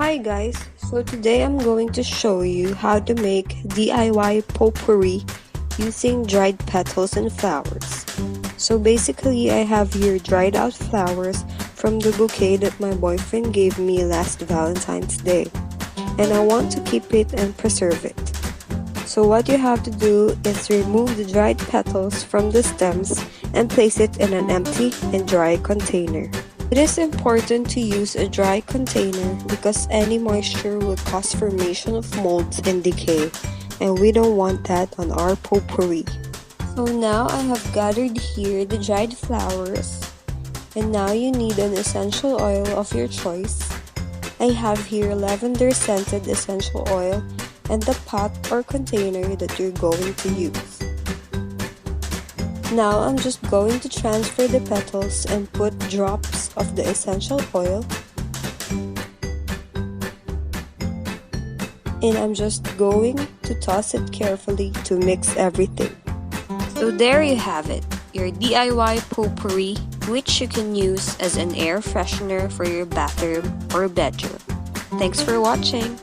Hi guys, so today I'm going to show you how to make DIY potpourri using dried petals and flowers. So basically I have here dried out flowers from the bouquet that my boyfriend gave me last Valentine's Day, and I want to keep it and preserve it. So what you have to do is remove the dried petals from the stems and place it in an empty and dry container. It is important to use a dry container because any moisture will cause formation of molds and decay, and we don't want that on our potpourri. So now I have gathered here the dried flowers, and now you need an essential oil of your choice. I have here lavender scented essential oil and the pot or container that you're going to use. Now I'm just going to transfer the petals and put drops of the essential oil, and I'm just going to toss it carefully to mix everything. So there you have it, your DIY potpourri, which you can use as an air freshener for your bathroom or bedroom. Thanks for watching!